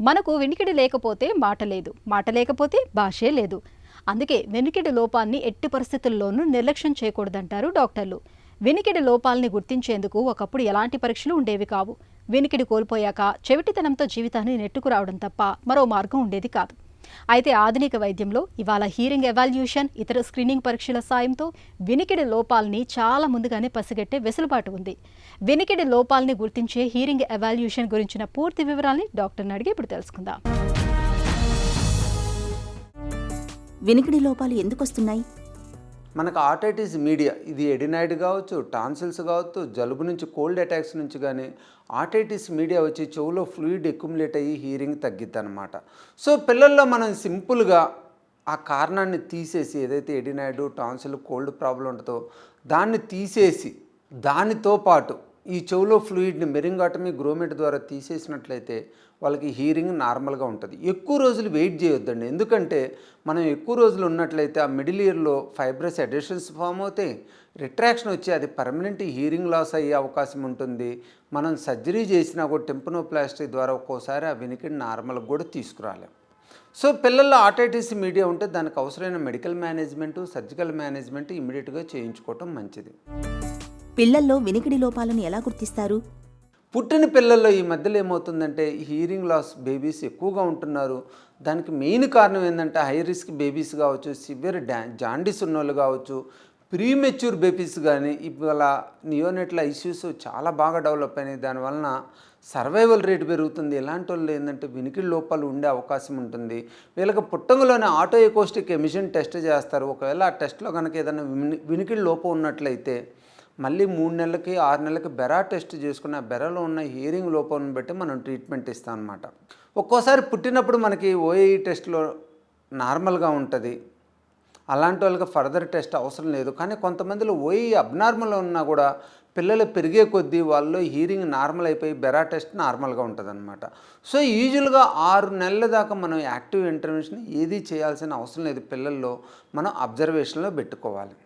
మనకు వినికిడి లేకపోతే మాట లేదు, మాట లేకపోతే భాషే లేదు. అందుకే వినికిడి లోపాన్ని ఎట్టి పరిస్థితుల్లోనూ నిర్లక్ష్యం చేయకూడదంటారు డాక్టర్లు. వినికిడి లోపాలని గుర్తించేందుకు ఒకప్పుడు ఎలాంటి పరీక్షలు ఉండేవి కావు. వినికిడి కోల్పోయాక చెవిటితనంతో జీవితాన్ని నెట్టుకురావడం తప్ప మరో మార్గం ఉండేది కాదు. అయితే ఆధునిక వైద్యంలో ఇవాళ హీరింగ్ ఎవాల్యూషన్, ఇతర స్క్రీనింగ్ పరీక్షల సాయంతో వినికిడి లోపాలని చాలా ముందుగానే పసిగట్టే వెసులుబాటు ఉంది. వినికిడి లోపాలని గుర్తించే హీరింగ్ ఎవాల్యూషన్ గురించిన పూర్తి వివరాల్ని డాక్టర్ని అడిగి ఇప్పుడు తెలుసుకుందాం. వినికిడి లోపాలు ఎందుకు వస్తున్నాయి? మనకు ఆటైటిస్ మీడియా, ఇది ఎడినాయిడ్ కావచ్చు, టాన్సిల్స్ కావచ్చు, జలుబు నుంచి కోల్డ్ అటాక్స్ నుంచి కానీ ఆటైటిస్ మీడియా వచ్చి చెవులో ఫ్లూయిడ్ ఎక్యుములేట్ అయ్యి హీరింగ్ తగ్గిద్ది అనమాట. సో పిల్లల్లో మనం సింపుల్గా ఆ కారణాన్ని తీసేసి, ఏదైతే ఎడినాయిడ్, టాన్సిల్, కోల్డ్ ప్రాబ్లం ఉంటుందో దాన్ని తీసేసి, దానితో పాటు ఈ చెవులో ఫ్లూయిడ్ని మెరింగాటమీ గ్రోమెట్ ద్వారా తీసేసినట్లయితే వాళ్ళకి హీరింగ్ నార్మల్గా ఉంటుంది. ఎక్కువ రోజులు వెయిట్ చేయొద్దండి. ఎందుకంటే మనం ఎక్కువ రోజులు ఉన్నట్లయితే ఆ మిడిల్ ఇయర్లో ఫైబ్రస్ అడెషన్స్ ఫామ్ అవుతాయి, రిట్రాక్షన్ వచ్చి అది పర్మనెంట్ హీరింగ్ లాస్ అయ్యే అవకాశం ఉంటుంది. మనం సర్జరీ చేసినా కూడా టెంపనోప్లాస్టీ ద్వారా ఒక్కోసారి ఆ వినికిడి నార్మల్గా కూడా తీసుకురాలేం. సో పిల్లల్లో ఆటైటిస్ మీడియా ఉంటే దానికి అవసరమైన మెడికల్ మేనేజ్మెంటు, సర్జికల్ మేనేజ్మెంట్ ఇమీడియట్గా చేయించుకోవటం మంచిది. పిల్లల్లో వినికిడి లోపాలను ఎలా గుర్తిస్తారు? పుట్టిన పిల్లల్లో ఈ మధ్యలో ఏమవుతుందంటే హీరింగ్ లాస్ బేబీస్ ఎక్కువగా ఉంటున్నారు. దానికి మెయిన్ కారణం ఏంటంటే హై రిస్క్ బేబీస్ కావచ్చు, సివియర్ జాండీస్ ఉన్నోళ్ళు కావచ్చు, ప్రీమెచ్యూర్ బేబీస్ కానీ ఇవాళ నియోనెట్ల ఇష్యూస్ చాలా బాగా డెవలప్ అయినాయి. దానివలన సర్వైవల్ రేట్ పెరుగుతుంది. ఇలాంటి వాళ్ళు ఏంటంటే వినికిడి లోపాలు ఉండే అవకాశం ఉంటుంది. వీళ్ళకి పుట్టంలోనే ఆటో ఎకోస్టిక్ ఎమిషన్ టెస్ట్ చేస్తారు. ఒకవేళ ఆ టెస్ట్లో కనుక ఏదైనా వినికిడి లోపం ఉన్నట్లయితే మళ్ళీ 3 నెలలకి 6 నెలలకి బెరా టెస్ట్ చేసుకుని ఆ బెరాలో ఉన్న హీరింగ్ లోపాన్ని బట్టి మనం ట్రీట్మెంట్ ఇస్తాం అన్నమాట. ఒక్కోసారి పుట్టినప్పుడు మనకి ఓఏఈ టెస్ట్లో నార్మల్గా ఉంటుంది. అలాంటి వాళ్ళకి ఫర్దర్ టెస్ట్ అవసరం లేదు. కానీ కొంతమందిలో ఓఏఈ అబ్నార్మల్ ఉన్నా కూడా పిల్లలు పెరిగే కొద్దీ వాళ్ళలో హీరింగ్ నార్మల్ అయిపోయి బెరా టెస్ట్ నార్మల్గా ఉంటుంది అనమాట. సో యూజువల్గా 6 నెలల దాకా మనం యాక్టివ్ ఇంటర్వెన్షన్ ఏది చేయాల్సిన అవసరం లేదు. పిల్లల్లో మనం అబ్జర్వేషన్లో పెట్టుకోవాలి.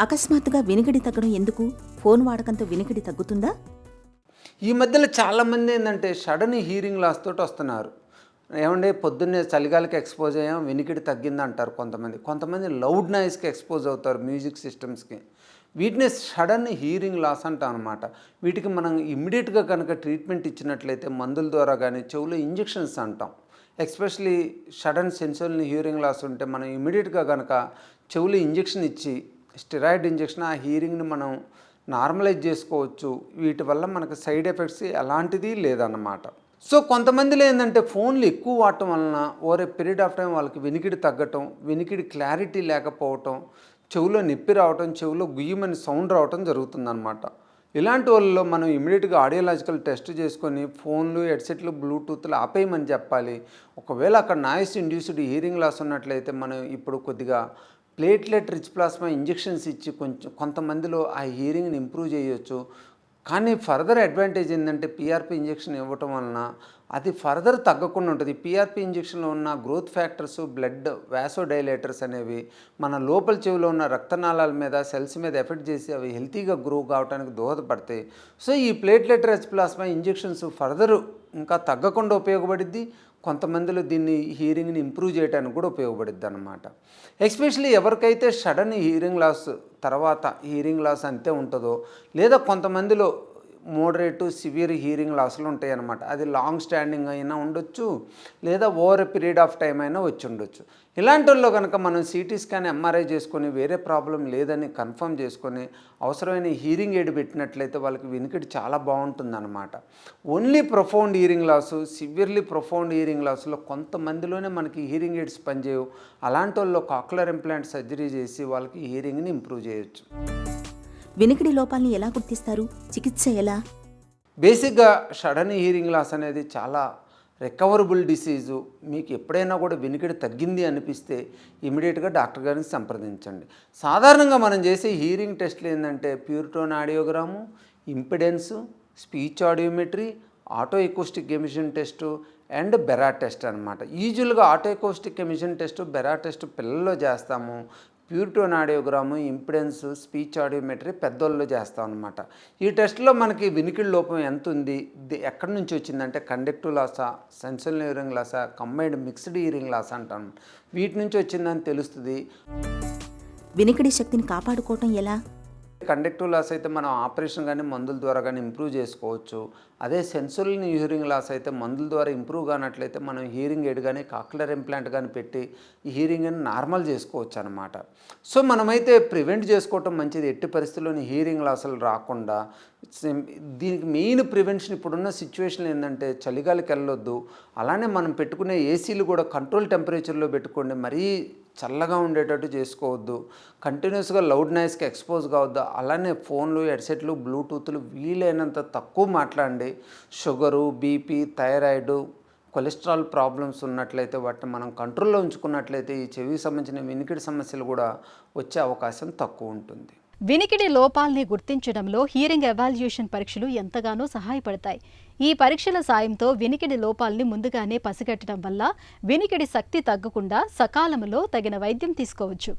అకస్మాత్తుగా వినికిడి తగ్గడం ఎందుకు? ఫోన్ వాడకంతో వినికిడి తగ్గుతుందా? ఈ మధ్యలో చాలామంది ఏంటంటే సడన్ హీరింగ్ లాస్ తోటి వస్తున్నారు. ఏమంటే పొద్దున్నే చలిగాలికి ఎక్స్పోజ్ అయ్యాం, వినికిడి తగ్గింది అంటారు కొంతమంది లౌడ్ నాయిస్కి ఎక్స్పోజ్ అవుతారు, మ్యూజిక్ సిస్టమ్స్కి. వీటిని సడన్ హీరింగ్ లాస్ అంటాం అనమాట. వీటికి మనం ఇమ్మీడియట్గా కనుక ట్రీట్మెంట్ ఇచ్చినట్లయితే మందుల ద్వారా కానీ చెవులో ఇంజెక్షన్స్ అంటాం. Especially sudden sensorineural hearing loss ఉంటే మనం ఇమ్మీడియట్గా కనుక చెవులో ఇంజెక్షన్ ఇచ్చి స్టెరాయిడ్ ఇంజెక్షన్ ఆ హీరింగ్ని మనం నార్మలైజ్ చేసుకోవచ్చు. వీటి వల్ల మనకు సైడ్ ఎఫెక్ట్స్ ఎలాంటిది లేదన్నమాట. సో కొంతమందిలో ఏంటంటే ఫోన్లు ఎక్కువ వాడటం వలన over a period of time వాళ్ళకి వినికిడి తగ్గటం, వినికిడి క్లారిటీ లేకపోవటం, చెవులో నొప్పి రావటం, చెవులో గుయ్యమని సౌండ్ రావటం జరుగుతుందన్నమాట. ఇలాంటి వాళ్ళలో మనం ఇమీడియట్గా ఆడియోలాజికల్ టెస్ట్ చేసుకొని ఫోన్లు, హెడ్సెట్లు, బ్లూటూత్లు ఆపేయమని చెప్పాలి. ఒకవేళ అక్కడ నాయిస్ ఇండ్యూస్డ్ హీరింగ్ లాస్ ఉన్నట్లయితే మనం ఇప్పుడు కొద్దిగా ప్లేట్లెట్ రిచ్ ప్లాస్మా ఇంజెక్షన్స్ ఇచ్చి కొంతమందిలో ఆ హీరింగ్ని ఇంప్రూవ్ చేయొచ్చు. కానీ ఫర్దర్ అడ్వాంటేజ్ ఏంటంటే పీఆర్పీ ఇంజెక్షన్ ఇవ్వటం వలన అది ఫర్దర్ తగ్గకుండా ఉంటుంది. పీఆర్పీ ఇంజెక్షన్లో ఉన్న గ్రోత్ ఫ్యాక్టర్స్, బ్లడ్ వాసోడైలేటర్స్ అనేవి మన లోపల చెవిలో ఉన్న రక్తనాళాల మీద, సెల్స్ మీద ఎఫెక్ట్ చేసి అవి హెల్తీగా గ్రో కావడానికి దోహదపడతాయి. సో ఈ platelet rich plasma injections further ఇంకా తగ్గకుండా ఉపయోగపడిద్ది. కొంతమందిలో దీన్ని హీరింగ్ని ఇంప్రూవ్ చేయడానికి కూడా ఉపయోగపడుద్ది అన్నమాట. ఎస్పెషలీ ఎవరికైతే సడన్ హీరింగ్ లాస్ తర్వాత హీరింగ్ లాస్ అంతే ఉంటుందో, లేదా కొంతమందిలో మోడరేట్ సివియర్ హీరింగ్ లాస్లు ఉంటాయి అన్నమాట. అది లాంగ్ స్టాండింగ్ అయినా ఉండొచ్చు, లేదా ఓవర్ పీరియడ్ ఆఫ్ టైం అయినా వచ్చి ఉండొచ్చు. ఇలాంటి వాళ్ళు కనుక మనం సిటీ స్కాన్, ఎంఆర్ఐ చేసుకొని వేరే ప్రాబ్లం లేదని కన్ఫర్మ్ చేసుకొని అవసరమైన హీరింగ్ ఎయిడ్ పెట్టినట్లయితే వాళ్ళకి వినికిడి చాలా బాగుంటుందన్నమాట. Only profound hearing loss, severely profound hearing లాస్లో కొంతమందిలోనే మనకి హీరింగ్ ఎయిడ్స్ పనిచేయవు. అలాంటి వాళ్ళు కాక్యులర్ ఇంప్లాంట్ సర్జరీ చేసి వాళ్ళకి హీరింగ్ని ఇంప్రూవ్ చేయొచ్చు. వినికిడి లోపాలని ఎలా గుర్తిస్తారు? చికిత్స ఎలా? బేసిక్గా సడన్ హీరింగ్ లాస్ అనేది చాలా రికవరబుల్ డిసీజు. మీకు ఎప్పుడైనా కూడా వినికిడి తగ్గింది అనిపిస్తే ఇమీడియట్గా డాక్టర్ గారిని సంప్రదించండి. సాధారణంగా మనం చేసే హీరింగ్ టెస్ట్లు ఏంటంటే pure tone audiogram, impedance, speech audiometry, otoacoustic emission test and BERA test అనమాట. యూజువల్గా otoacoustic emission test, BERA test పిల్లల్లో చేస్తాము. Pure tone audiogram, impedance, speech audiometry పెద్దోళ్ళు చేస్తాం అనమాట. ఈ టెస్ట్లో మనకి వినికిడి లోపం ఎంత ఉంది, ఎక్కడి నుంచి వచ్చిందంటే కండక్టివ్ లాసా, సెన్సరీ హియరింగ్ లాసా, కంబైన్డ్ మిక్స్డ్ హియరింగ్ లాస్ అంటాం. వీటి నుంచి వచ్చిందని తెలుస్తుంది. వినికిడి శక్తిని కాపాడుకోవటం ఎలా? కండక్టివ్ లాస్ అయితే మనం ఆపరేషన్ కానీ మందుల ద్వారా కానీ ఇంప్రూవ్ చేసుకోవచ్చు. అదే సెన్సరీ హియరింగ్ లాస్ అయితే మందుల ద్వారా ఇంప్రూవ్ కానట్లయితే మనం హియరింగ్ ఎయిడ్ కానీ కాక్లియర్ ఇంప్లాంట్ కానీ పెట్టి ఈ హియరింగ్ని నార్మల్ చేసుకోవచ్చు అనమాట. సో మనమైతే ప్రివెంట్ చేసుకోవటం మంచిది. ఎట్టి పరిస్థితుల్లోని హియరింగ్ లాసులు రాకుండా. దీనికి మెయిన్ ప్రివెన్షన్ ఇప్పుడున్న సిచ్యువేషన్ ఏంటంటే చలిగాలికి వెళ్ళొద్దు. అలానే మనం పెట్టుకునే ఏసీలు కూడా కంట్రోల్ టెంపరేచర్లో పెట్టుకోండి. మరీ చల్లగా ఉండేటట్టు చేసుకోవద్దు. కంటిన్యూస్గా లౌడ్ నాయిస్కి ఎక్స్పోజ్ కావద్దు. అలానే ఫోన్లు, హెడ్సెట్లు, బ్లూటూత్లు వీలైనంత తక్కువ మాట్లాడండి. Sugar, BP, thyroid, cholesterol problems ఉన్నట్లయితే వాటిని మనం కంట్రోల్లో ఉంచుకున్నట్లయితే ఈ చెవికి సంబంధించిన వినికిడి సమస్యలు కూడా వచ్చే అవకాశం తక్కువ ఉంటుంది. వినికిడి లోపాల్ని గుర్తించడంలో హియరింగ్ ఎవాల్యుయేషన్ పరీక్షలు ఎంతగానో సహాయపడతాయి. ఈ పరీక్షల సాయంతో వినికిడి లోపాల్ని ముందుగానే పసిగట్టడం వల్ల వినికిడి శక్తి తగ్గకుండా సకాలంలో తగిన వైద్యం తీసుకోవచ్చు.